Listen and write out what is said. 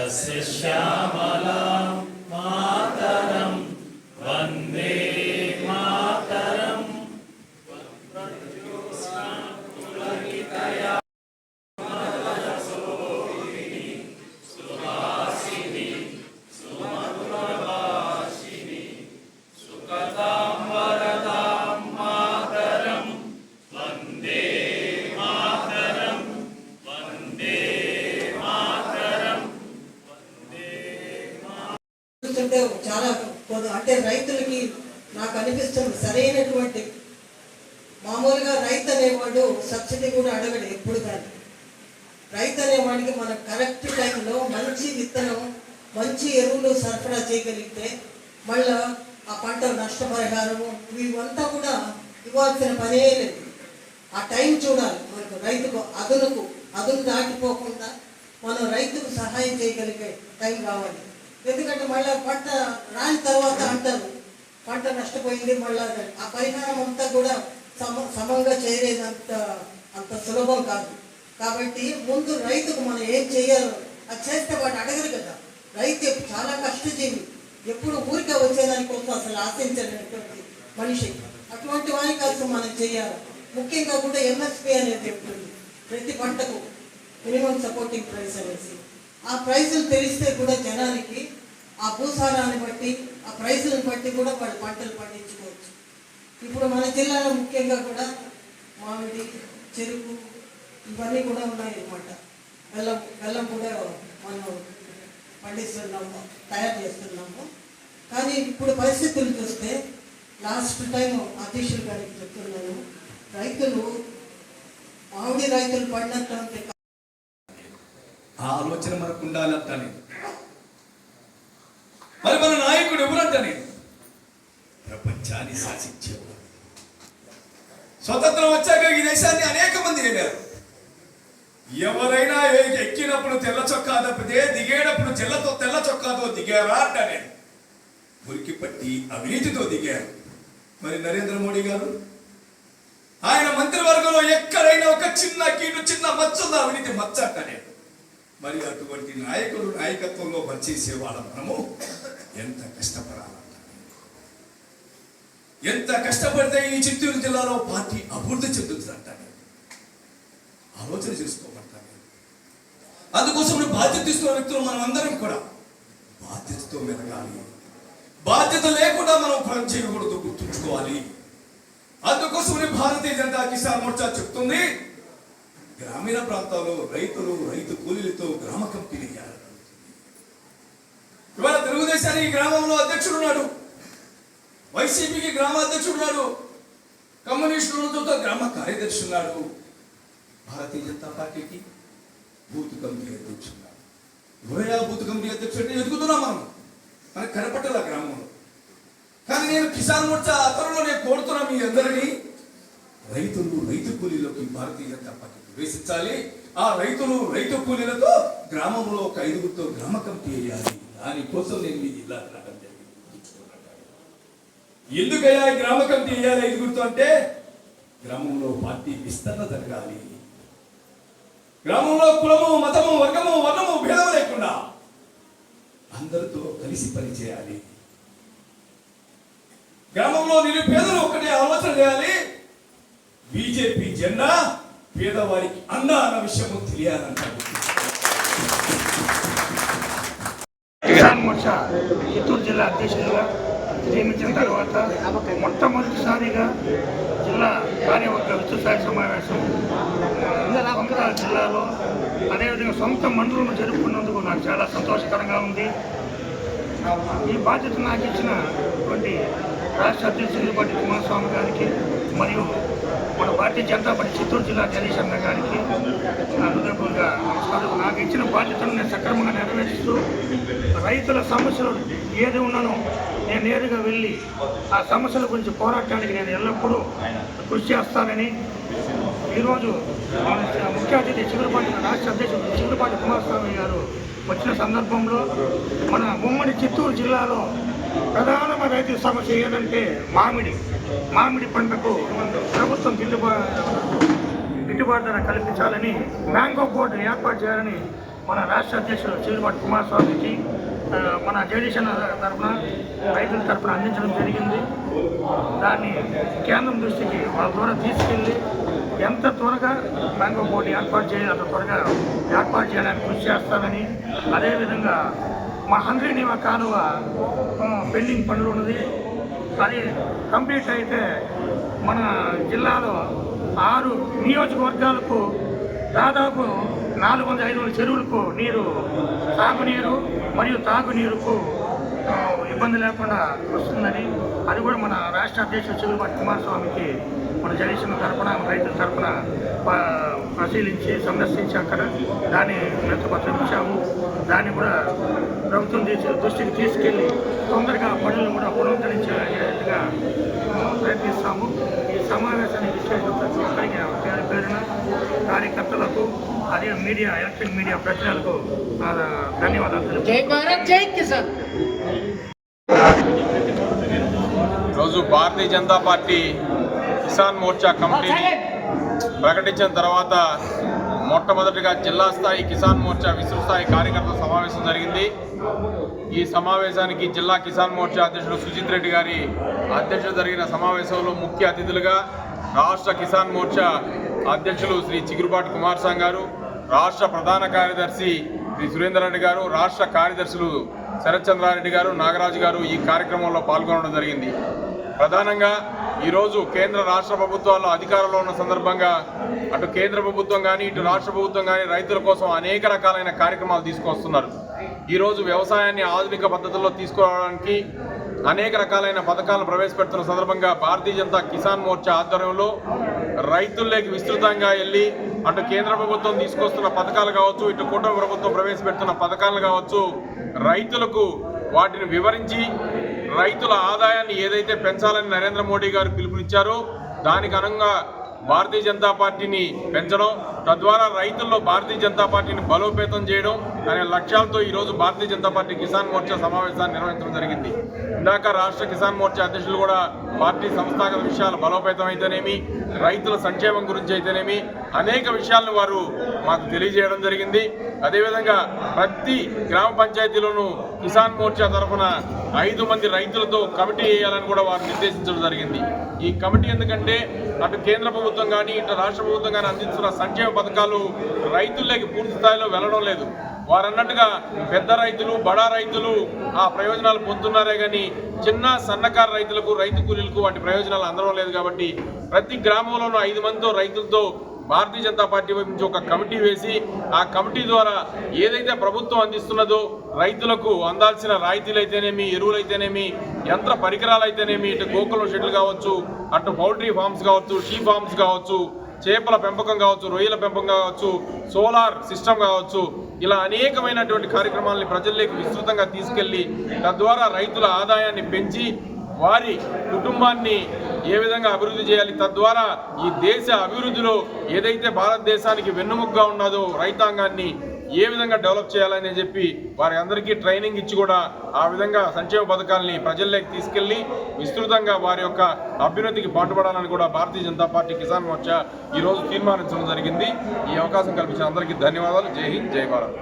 श्यामलां मातरं वन्दे मातरं पुलकितया सुहासिनी सुमधुरभाषिणी सुखदां वरदां मातरं वन्दे मातरं वन्दे मातरं చాలా అంటే రైతులకి నాకు అనిపిస్తుంది సరైనటువంటి మామూలుగా రైతు అనేవాడు సబ్సిడీ కూడా అడగడు ఎప్పుడు కానీ. రైతు అనేవాడికి మనం కరెక్ట్ టైంలో మంచి విత్తనం మంచి ఎరువులు సరఫరా చేయగలిగితే మళ్ళా ఆ పంట నష్టపరిహారము ఇవంతా కూడా ఇవ్వాల్సిన పనే లేదు. ఆ టైం చూడాలి మనకు రైతుకు అదును దాటిపోకుండా మనం రైతుకు సహాయం చేయగలిగే టైం కావాలి. ఎందుకంటే మళ్ళీ పంట రాని తర్వాత అంటారు పంట నష్టపోయింది, మళ్ళీ ఆ పరిహారం అంతా కూడా సమంగా అంత సులభం కాదు. కాబట్టి ముందు రైతుకు మనం ఏం చేయాలో అది చేస్తే వాడు అడగరు కదా. రైతు చాలా కష్టజీవి, ఎప్పుడు ఊరికే వచ్చేదానికోసం అసలు ఆశించలేనటువంటి మనిషి. అటువంటి వారి కోసం మనం చేయాలి. ముఖ్యంగా కూడా ఎంఎస్పి అనేది ఉంటుంది ప్రతి పంటకు, మినిమం సపోర్టింగ్ ప్రైస్ అనేసి. ఆ ప్రైజులు తెలిస్తే కూడా జనానికి ఆ భూసారాన్ని బట్టి ఆ ప్రైజులను బట్టి కూడా వాళ్ళు పంటలు పండించుకోవచ్చు. ఇప్పుడు మన జిల్లాలో ముఖ్యంగా కూడా మామిడి, చెరుకు ఇవన్నీ కూడా ఉన్నాయన్నమాట. బెల్లం కూడా మనం పండిస్తున్నాము, తయారు చేస్తున్నాము. కానీ ఇప్పుడు పరిస్థితులు చూస్తే లాస్ట్ టైం అధ్యక్షులు గారికి చెప్తున్నాను, రైతులు మామిడి రైతులు పడినట్టు ఆ ఆలోచన మనకు ఉండాలంటానే. మరి మన నాయకుడు ఎవరంటానే? ప్రపంచాన్ని శాసించేవాడు. స్వతంత్రం వచ్చాక ఈ దేశాన్ని అనేక మంది వెళ్ళారు. ఎవరైనా ఎక్కినప్పుడు తెల్ల చొక్కా తప్పితే దిగేటప్పుడు తెల్ల చొక్కాతో దిగారా అంటానే. ఉరికి పట్టి అవినీతితో దిగారు. మరి నరేంద్ర మోడీ గారు ఆయన మంత్రివర్గంలో ఎక్కడైనా ఒక చిన్న కీడు చిన్న మచ్చ ఉందా? అవినీతి మచ్చ అంటానే. మరి అటువంటి నాయకుడు నాయకత్వంలో పనిచేసే వాళ్ళ మనము ఎంత కష్టపడాలంట. ఎంత కష్టపడితే ఈ చిత్తూరు జిల్లాలో పార్టీ అభివృద్ధి చెందుతుందంట. ఆలోచన చేసుకోమంటాను. అందుకోసం బాధ్యత తీసుకున్న వ్యక్తులు మనం అందరం కూడా బాధ్యతతో మెలగాలి. బాధ్యత లేకుండా మనం పని చేయకూడదు, గుర్తుంచుకోవాలి. అందుకోసం భారతీయ జనతా కిసాన్ మోర్చా చెప్తుంది, గ్రామీణ ప్రాంతాల్లో రైతు కూలీలతో గ్రామ కమిటీలు వేయాలి. ఇవాళ తెలుగుదేశానికి గ్రామంలో అధ్యక్షుడు ఉన్నాడు, వైసీపీకి గ్రామ అధ్యక్షుడు ఉన్నాడు, కమ్యూనిస్టులతో గ్రామ కార్యదర్శి ఉన్నాడు, భారతీయ జనతా పార్టీకి బూత్ కమిటీ అధ్యక్షుడు ఉన్నాడు. ఎవరైనా బూత్ కమిటీ అధ్యక్షుడు అంటే ఎదుగుతున్నాం మనం, మనకు కనపట్టాల గ్రామంలో. కానీ నేను కిసాన్ మోర్చా అతరులో నేను కోరుతున్నా మీ అందరినీ, రైతు కూలీలోకి భారతీయ జనతా పార్టీ ప్రవేశించాలి. ఆ రైతు కూలీలతో గ్రామంలో ఒక 5గురితో గ్రామ కమిటీ వేయాలి. దానికోసం నేను మీ జిల్లా రావడం జరిగింది. ఎందుకయ్యా ఈ గ్రామ కమిటీ వేయాలి 5గురితో అంటే, గ్రామంలో పార్టీ విస్తరణ జరగాలి. గ్రామంలో కులము, మతము, వర్గము, వర్ణము భేదం లేకుండా అందరితో కలిసి పనిచేయాలి. గ్రామంలో నిరుపేదలు ఒకటే ఆలోచన చేయాలి. బీజేపీ జెండా పేదవారికి అన్న అన్న విషయము తెలియాలంటారు. కిసాన్ మోర్చా చిత్తూరు జిల్లా అధ్యక్షులుగా నియమించిన తర్వాత మొట్టమొదటిసారిగా జిల్లా కార్యవర్గ విస్తృతస్థాయి సమావేశం సొంత జిల్లాలో అదేవిధంగా సొంత మండలంలో జరుపుకున్నందుకు నాకు చాలా సంతోషకరంగా ఉంది. ఈ బాధ్యత నాకు ఇచ్చినటువంటి రాష్ట్ర అధ్యక్షులు పార్టీ కుమారస్వామి గారికి మరియు మన భారతీయ జనతా పార్టీ చిత్తూరు జిల్లా జగదీష్ అన్న గారికి హృదయపూర్వకంగా నమస్కారం. నాకు ఇచ్చిన బాధ్యతను నేను సక్రమంగా నెరవేరుస్తూ రైతుల సమస్యలు ఏది ఉన్నానో నేను నేరుగా వెళ్ళి ఆ సమస్యల గురించి పోరాటానికి నేను ఎల్లప్పుడూ కృషి చేస్తానని ఈరోజు ముఖ్య అతిథి రాష్ట్ర అధ్యక్షుడు చిగురుపాటి కుమారస్వామి గారు వచ్చిన సందర్భంలో మన ఉమ్మడి చిత్తూరు జిల్లాలో ప్రధానమైన రైతు సమస్య ఏదంటే మామిడి పంటకు ప్రభుత్వం గిట్టుబాటు ధర కల్పించాలని మ్యాంగో బోర్డు ఏర్పాటు చేయాలని మన రాష్ట్ర అధ్యక్షుడు చిగురుపాటి కుమారస్వామికి మన జేడీసీ తరఫున రైతుల తరఫున అందించడం జరిగింది. దాన్ని కేంద్రం దృష్టికి వాళ్ళ ద్వారా తీసుకెళ్ళి ఎంత త్వరగా మ్యాంగో బోర్డు ఏర్పాటు చేయాలి అంత త్వరగా ఏర్పాటు చేయడానికి కృషి చేస్తానని, అదేవిధంగా మా హంద్రీనీవా కాలువ పెండింగ్ పనులు ఉన్నది, అది కంప్లీట్ అయితే మన జిల్లాలో 6 నియోజకవర్గాలకు దాదాపు 400-500 చెరువులకు నీరు, సాగునీరు మరియు తాగునీరుకు ఇబ్బంది లేకుండా వస్తుందని, అది కూడా మన రాష్ట్ర అధ్యక్షుడు చిగురుపాటి కుమారస్వామికి మన జనసేన తరఫున రైతుల తరఫున పరిశీలించి సందర్శించి అక్కడ దాన్ని మెత్తపత్రం ఇచ్చాము. దాన్ని కూడా ప్రభుత్వం దృష్టికి తీసుకెళ్ళి తొందరగా పనులను కూడా పునరుద్ధరించేట్టుగా ప్రయత్నిస్తాము. ఈ సమావేశానికి విచ్చేసిన ప్రతి ఒక్కరికి పేరు పేరున కార్యకర్తలకు, అదే మీడియా, ఎలక్ట్రిక్ మీడియా ప్రతినిధులకు ధన్యవాదాలు. జై భారత్, జై కిసాన్. రోజు భారతీయ జనతా పార్టీ కిసాన్ మోర్చా కమిటీని ప్రకటించిన తర్వాత మొట్టమొదటిగా జిల్లా స్థాయి కిసాన్ మోర్చా విస్తృత స్థాయి కార్యకర్తల సమావేశం జరిగింది. ఈ సమావేశానికి జిల్లా కిసాన్ మోర్చా అధ్యక్షుడు సుజిత్ రెడ్డి గారి అధ్యక్షత జరిగిన సమావేశంలో ముఖ్య అతిథులుగా రాష్ట్ర కిసాన్ మోర్చా అధ్యక్షులు శ్రీ చిగురుపాటి కుమారస్వామి గారు, రాష్ట్ర ప్రధాన కార్యదర్శి శ్రీ సురేందర్ రెడ్డి గారు, రాష్ట్ర కార్యదర్శులు శరత్ చంద్రారెడ్డి గారు, నాగరాజు గారు ఈ కార్యక్రమంలో పాల్గొనడం జరిగింది. ప్రధానంగా ఈరోజు కేంద్ర రాష్ట్ర ప్రభుత్వాల్లో అధికారంలో ఉన్న సందర్భంగా అటు కేంద్ర ప్రభుత్వం కానీ ఇటు రాష్ట్ర ప్రభుత్వం కానీ రైతుల కోసం అనేక రకాలైన కార్యక్రమాలు తీసుకొస్తున్నారు. ఈరోజు వ్యవసాయాన్ని ఆధునిక పద్ధతుల్లో తీసుకురావడానికి అనేక రకాలైన పథకాలను ప్రవేశపెడుతున్న సందర్భంగా భారతీయ జనతా కిసాన్ మోర్చా ఆధ్వర్యంలో రైతుల్లోకి విస్తృతంగా వెళ్ళి అటు కేంద్ర ప్రభుత్వం తీసుకొస్తున్న పథకాలు కావచ్చు, ఇటు కూటమి ప్రభుత్వం ప్రవేశపెడుతున్న పథకాలు కావచ్చు, రైతులకు వాటిని వివరించి రైతుల ఆదాయాన్ని ఏదైతే పెంచాలని నరేంద్ర మోడీ గారు పిలుపునిచ్చారో దానికి అనుగుణంగా భారతీయ జనతా పార్టీని పెంచడం, తద్వారా రైతుల్లో భారతీయ జనతా పార్టీని బలోపేతం చేయడం అనే లక్ష్యాలతో ఈరోజు భారతీయ జనతా పార్టీ కిసాన్ మోర్చా సమావేశాన్ని నిర్వహించడం జరిగింది. ఇందాక రాష్ట్ర కిసాన్ మోర్చా అధ్యక్షులు కూడా పార్టీ సంస్థాగత విషయాల బలోపేతం అయితేనేమి, రైతుల సంక్షేమం గురించి అయితేనేమి అనేక విషయాలను వారు మాకు తెలియజేయడం జరిగింది. అదేవిధంగా ప్రతి గ్రామ పంచాయతీలోనూ కిసాన్ మోర్చా తరఫున 5 మంది రైతులతో కమిటీ వేయాలని కూడా వారు నిర్దేశించడం జరిగింది. ఈ కమిటీ ఎందుకంటే అటు కేంద్ర ప్రభుత్వం కానీ ఇటు రాష్ట్ర ప్రభుత్వం కానీ అందిస్తున్న సంక్షేమ పథకాలు రైతుల్లోకి పూర్తి స్థాయిలో వెళ్ళడం లేదు. వారు అన్నట్టుగా పెద్ద రైతులు, బడా రైతులు ఆ ప్రయోజనాలు పొందుతున్నారే కానీ చిన్న సన్నకారు రైతులకు, రైతు కూలీలకు వాటి ప్రయోజనాలు అందడం లేదు. కాబట్టి ప్రతి గ్రామంలోనూ 5 మందితో రైతులతో భారతీయ జనతా పార్టీ వైపు నుంచి ఒక కమిటీ వేసి ఆ కమిటీ ద్వారా ఏదైతే ప్రభుత్వం అందిస్తున్నదో రైతులకు అందాల్సిన రాయితీలు అయితేనేమి, ఎరువులైతేనేమి, యంత్ర పరికరాలు అయితేనేమి, ఇటు గోకులం షెడ్లు కావచ్చు, అటు పౌల్ట్రీ ఫార్మ్స్ కావచ్చు, షీ ఫార్మ్స్ కావచ్చు, చేపల పెంపకం కావచ్చు, రొయ్యల పెంపకం కావచ్చు, సోలార్ సిస్టమ్ కావచ్చు, ఇలా అనేకమైనటువంటి కార్యక్రమాలని ప్రజల్లోకి విస్తృతంగా తీసుకెళ్లి తద్వారా రైతుల ఆదాయాన్ని పెంచి వారి కుటుంబాన్ని ఏ విధంగా అభివృద్ధి చేయాలి, తద్వారా ఈ దేశ అభివృద్ధిలో ఏదైతే భారతదేశానికి వెన్నుముకగా ఉన్నదో రైతాంగాన్ని ఏ విధంగా డెవలప్ చేయాలని చెప్పి వారి అందరికీ ట్రైనింగ్ ఇచ్చి కూడా ఆ విధంగా సంక్షేమ పథకాలని ప్రజల్లోకి తీసుకెళ్లి విస్తృతంగా వారి యొక్క అభ్యున్నతికి పాటుపడాలని కూడా భారతీయ జనతా పార్టీ కిసాన్ మోర్చా ఈరోజు తీర్మానించడం జరిగింది. ఈ అవకాశం కల్పించిన అందరికీ ధన్యవాదాలు. జై హింద్, జై భారత్.